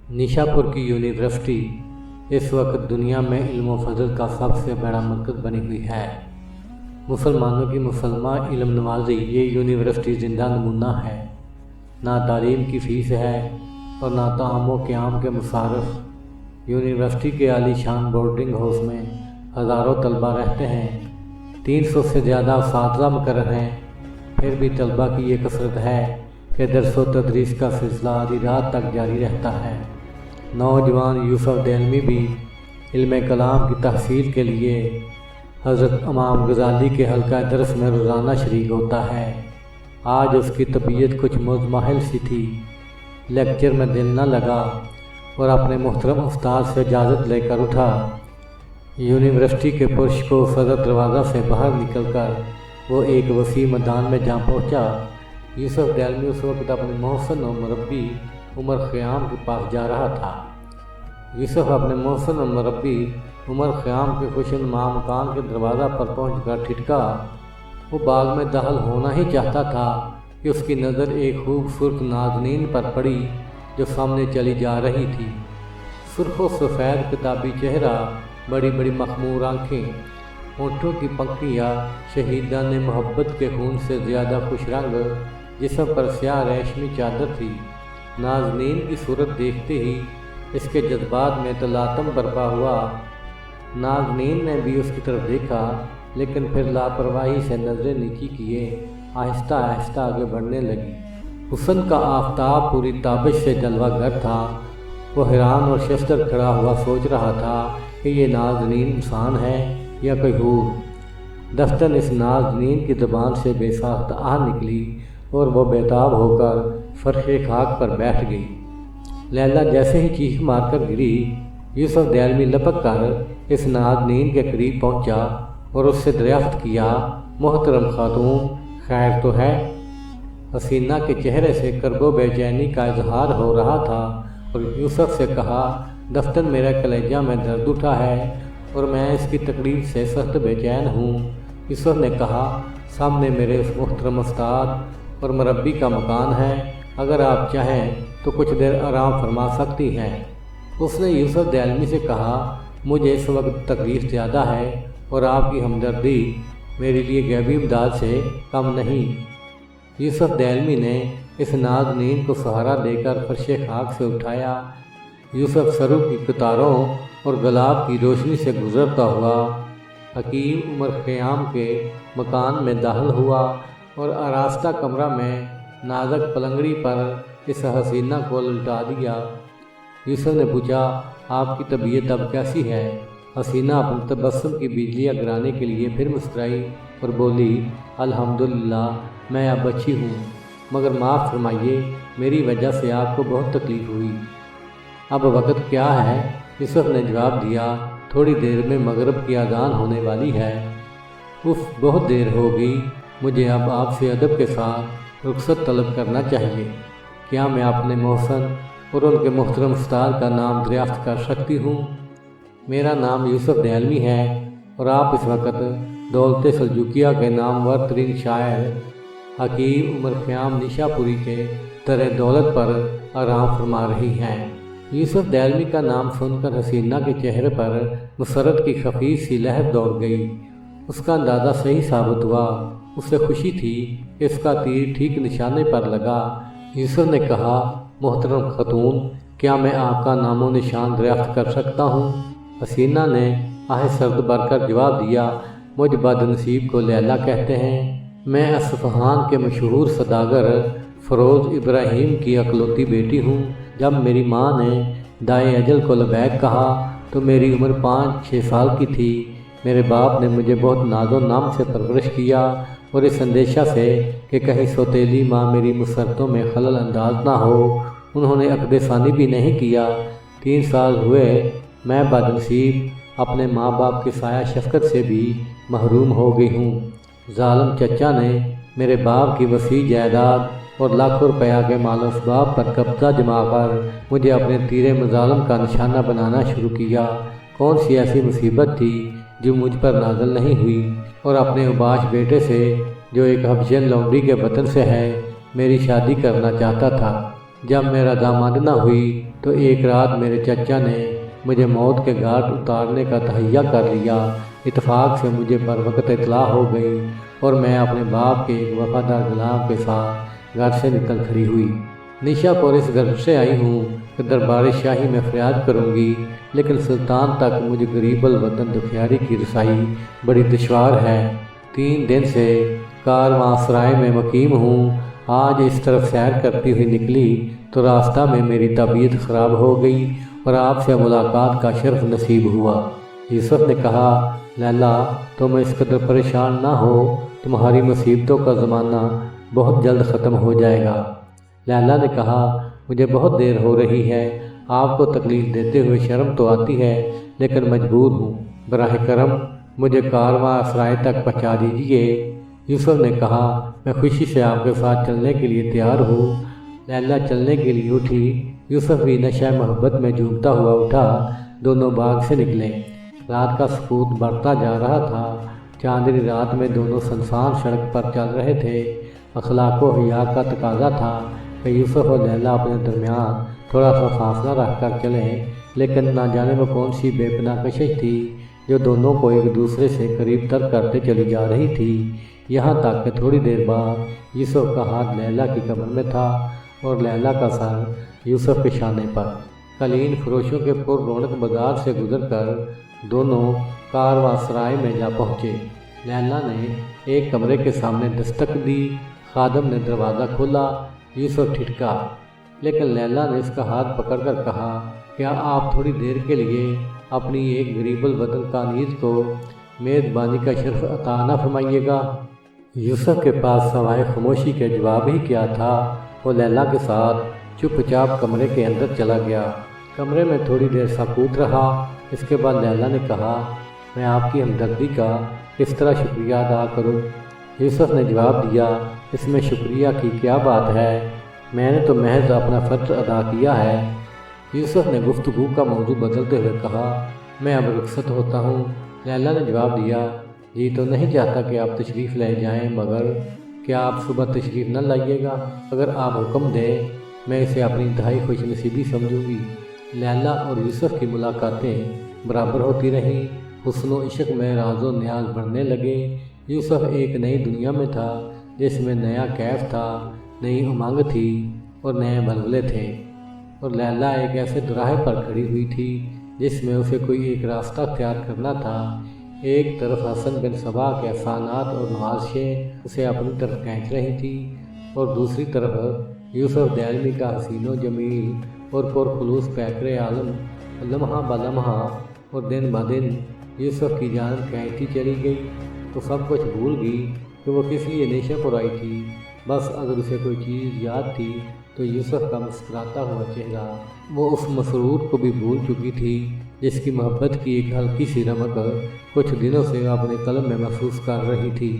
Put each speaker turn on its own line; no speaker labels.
Nishapur की university इस वक्त दुनिया में इल्म व फजल का सबसे बड़ा मरकज़ बनी हुई है। मुसलमानों की मुसलमान इल्म नवाजी ये यूनिवर्सिटी ज़िंदा नमूना है। ना तालीम की फ़ीस है और ना ताम व क़याम के मुसारफ। यूनिवर्सिटी के आलीशान बोर्डिंग हाउस में हज़ारों तलबा रहते हैं। 300 से ज़्यादा असातिज़ा मुकर्रर हैं। फिर भी तलबा की ये कसरत है कि दर्स व तदरीस का सिलसिला आधी रात तक जारी रहता है। नौजवान यूसुफ देलमी भी इल्म कलाम की तहसील के लिए हज़रत इमाम गज़ाली के हल्का दर्स में रोज़ाना शरीक होता है। आज उसकी तबीयत कुछ मुज़महल सी थी। लेक्चर में दिल न लगा और अपने मुहतरम उस्ताद से इजाज़त लेकर उठा। यूनिवर्सिटी के पुरुष को सदर दरवाज़ा से बाहर निकलकर वो एक वसी मैदान में जा पहुँचा। यूसुफ देलमी उस वक्त अपने मोहसिन और मुरब्बी उमर ख़याम के पास जा रहा था। यूसुफ अपने मोहसिन और मुरब्बी उमर ख़याम के खुशनुमा मकान के दरवाज़ा पर पहुंचकर ठिठका। वो बाग में दाखिल होना ही चाहता था कि उसकी नज़र एक खूबसूरत नाज़नीन पर पड़ी जो सामने चली जा रही थी। सुर्ख व सफ़ेद किताबी चेहरा, बड़ी बड़ी मखमूर आँखें, होंठों की पंखियाँ शहीदान मोहब्बत के खून से ज़्यादा खुश रंग, जिस्म पर स्याह रेशमी चादर थी। नाज़नीन की सूरत देखते ही इसके जज्बात में तलातम बरपा हुआ। नाज़नीन ने भी उसकी तरफ देखा, लेकिन फिर लापरवाही से नज़रें नीची किए आहिस्ता आहिस्ता आगे बढ़ने लगी। हुस्न का आफताब पूरी ताबिश से जलवागर था। वो हैरान और शस्तर खड़ा हुआ सोच रहा था कि ये नाज़नीन इंसान है या कोई हूर। दफ्तन इस नाज़नीन की ज़बान से बेसाख्त आह निकली और वो बेताब होकर फर्शे खाक पर बैठ गई। लैला जैसे ही चीख मारकर गिरी, यूसुफ देलमी लपक कर इस नाज़नीन के करीब पहुंचा और उससे दरियाफ्त किया, मोहतरम खातून, खैर तो है? हसीना के चेहरे से करबो बेचैनी का इजहार हो रहा था और यूसुफ से कहा, दफ्तन मेरा कलेजा में दर्द उठा है और मैं इसकी तकलीफ से सख्त बेचैन हूँ। यूसुफ ने कहा, सामने मेरे उस मुहतरम उस्ताद और मुरब्बी का मकान है, अगर आप चाहें तो कुछ देर आराम फरमा सकती हैं। उसने यूसुफ देलमी से कहा, मुझे इस वक्त तकलीफ ज़्यादा है और आपकी हमदर्दी मेरे लिए गैबी इमदाद से कम नहीं। यूसुफ देलमी ने इस नाज़नीन को सहारा देकर फर्शे खाक से उठाया। यूसुफ सरू की कतारों और गुलाब की रोशनी से गुजरता हुआ हकीम उमर ख़याम के मकान में दाखिल हुआ और आरास्ता कमरा में नाज़क पलंगड़ी पर इस हसीना को लुटा दिया। यूसुफ ने पूछा, आपकी तबीयत अब कैसी है? हसीना अपने तबस्सुम की बिजलियाँ गिराने के लिए फिर मुस्कुराई और बोली, अल्हम्दुलिल्लाह मैं अब अच्छी हूँ, मगर माफ़ फरमाइए मेरी वजह से आपको बहुत तकलीफ़ हुई। अब वक्त क्या है? यूसुफ ने जवाब दिया, थोड़ी देर में मगरिब की अज़ान होने वाली है। उफ, बहुत देर हो गई, मुझे अब आपसे अदब के साथ रुखसत तलब करना चाहिए। क्या मैं अपने मोहसिन और उनके मुहतरम उस्ताद का नाम दरियाफ्त कर सकती हूँ? मेरा नाम यूसुफ देलमी है और आप इस वक्त दौलत सल्जुकिया के नामवर तरीन शायर हकीम उमर ख़याम निशापुरी के दर दौलत पर आराम फरमा रही हैं। यूसुफ देलमी का नाम सुनकर हसीना के चेहरे पर मुसरत की खफीफ सी लहर दौड़ गई। उसका अंदाज़ा सही साबित हुआ। उसे खुशी थी कि उसका तीर ठीक निशाने पर लगा। यूसुफ ने कहा, मोहतरम खातून, क्या मैं आपका नामो निशान दरियाफ्त कर सकता हूँ? हसीना ने आह सर्द भरकर जवाब दिया, मुझ बदनसीब को लैला कहते हैं। मैं असफ़हान के मशहूर सदागर फ़रोज़ इब्राहिम की अकलौती बेटी हूँ। जब मेरी माँ ने दाए अजल को लबैक कहा तो मेरी उम्र 5-6 साल की थी। मेरे बाप ने मुझे बहुत नाज़ो नाम से परवरिश किया और इस अंदेशा से कि कहीं सौतेली माँ मेरी मुसरतों में खलल अंदाज ना हो, उन्होंने अक़द फ़ानी भी नहीं किया। 3 साल हुए मैं बदनसीब अपने माँ बाप के साया शफ़क़त से भी महरूम हो गई हूँ। ज़ालिम चचा ने मेरे बाप की वसी जायदाद और लाखों रुपया के माल असबाब पर कब्ज़ा जमा कर मुझे अपने तीरे मज़ालिम का निशाना बनाना शुरू किया। कौन सी ऐसी मुसीबत थी जो मुझ पर नाज़िल नहीं हुई और अपने उबाश बेटे से, जो एक हबशियन लौंडी के वतन से है, मेरी शादी करना चाहता था। जब मैं रज़ामंद न हुई تو ایک رات میرے چچا نے مجھے موت کے گھاٹ اتارنے کا تہیہ کر لیا۔ اتفاق سے مجھے بر وقت اطلاع ہو گئی اور میں اپنے باپ کے ایک وفادار غلام کے ساتھ گھر سے نکل کھڑی ہوئی۔ نشا پور اس گرب سے آئی ہوں کہ دربار شاہی میں فریاد کروں گی، لیکن سلطان تک مجھے غریب الوطن دکھیاری کی رسائی بڑی دشوار ہے۔ 3 دن سے کارواں سرائے میں مقیم ہوں۔ آج اس طرف سیر کرتی ہوئی نکلی تو راستہ میں میری طبیعت خراب ہو گئی اور آپ سے ملاقات کا شرف نصیب ہوا۔ یوسف نے کہا، لیلا تم اس قدر پریشان نہ ہو، تمہاری مصیبتوں کا زمانہ بہت جلد ختم ہو جائے گا۔ لیلا نے کہا، مجھے بہت دیر ہو رہی ہے، آپ کو تکلیف دیتے ہوئے شرم تو آتی ہے، لیکن مجبور ہوں، براہ کرم مجھے کارواں سرائے تک پہنچا دیجیے۔ یوسف نے کہا، میں خوشی سے آپ کے ساتھ چلنے کے لیے تیار ہوں۔ لیلا چلنے کے لیے اٹھی۔ یوسف بھی نشہ محبت میں جھومتا ہوا اٹھا۔ دونوں باغ سے نکلے۔ رات کا سکوت بڑھتا جا رہا تھا۔ چاندنی رات میں دونوں سنسان سڑک پر چل رہے تھے۔ اخلاق و حیا کا تقاضا تھا کہ یوسف اور لیلا اپنے درمیان تھوڑا سا فاصلہ رکھ کر چلیں، لیکن نہ جانے میں کون سی بے پناہ کشش تھی جو دونوں کو ایک دوسرے سے قریب تر کرتے چلی جا رہی تھی، یہاں تک کہ تھوڑی دیر بعد یوسف کا ہاتھ لیلا کی کمر میں تھا اور لیلا کا سر یوسف کے شانے پر۔ قالین فروشوں کے پر رونق بازار سے گزر کر دونوں کارواں سرائے میں جا پہنچے۔ لیلا نے ایک کمرے کے سامنے دستک دی۔ خادم نے دروازہ کھولا۔ یوسف ٹھٹکا، لیکن لیلا نے اس کا ہاتھ پکڑ کر کہا، کیا آپ تھوڑی دیر کے لیے اپنی ایک غریب الوطن کانیز کو میزبانی کا شرف عطا نہ فرمائیے گا؟ یوسف کے پاس سوائے خاموشی کے جواب ہی کیا تھا۔ وہ لیلا کے ساتھ چپ چاپ کمرے کے اندر چلا گیا۔ کمرے میں تھوڑی دیر سکوت رہا۔ اس کے بعد لیلا نے کہا، میں آپ کی ہمدردی کا کس طرح شکریہ ادا کروں؟ یوسف نے جواب دیا، اس میں شکریہ کی کیا بات ہے، میں نے تو محض اپنا فرض ادا کیا ہے۔ یوسف نے گفتگو کا موضوع بدلتے ہوئے کہا، میں اب رخصت ہوتا ہوں۔ لیلا نے جواب دیا، جی تو نہیں چاہتا کہ آپ تشریف لے جائیں، مگر کیا آپ صبح تشریف نہ لائیے گا؟ اگر آپ حکم دیں، میں اسے اپنی انتہائی خوش نصیبی سمجھوں گی۔ لیلا اور یوسف کی ملاقاتیں برابر ہوتی رہیں۔ حسن و عشق میں راز و نیاز بڑھنے لگے۔ یوسف ایک نئی دنیا میں تھا جس میں نیا کیف تھا، نئی امنگ تھی اور نئے بلبلے تھے، اور لیلا ایک ایسے دوراہے پر کھڑی ہوئی تھی جس میں اسے کوئی ایک راستہ اختیار کرنا تھا۔ ایک طرف حسن بن صبا کے احسانات اور نوازشیں اسے اپنی طرف کھینچ رہی تھی، اور دوسری طرف یوسف دہلوی کا حسین و جمیل اور پرخلوص پیکر عالم لمحہ بلمحہ اور دن بدن یوسف کی جانب کھینچتی چلی گئی۔ تو سب کچھ بھول گئی کہ وہ کس لیے نیشا پر آئی تھی۔ بس اگر اسے کوئی چیز یاد تھی تو یوسف کا مسکراتا ہوا چہرہ۔ وہ اس مسرور کو بھی بھول چکی تھی جس کی محبت کی ایک ہلکی سی رمق کچھ دنوں سے اپنے قلب میں محسوس کر رہی تھی۔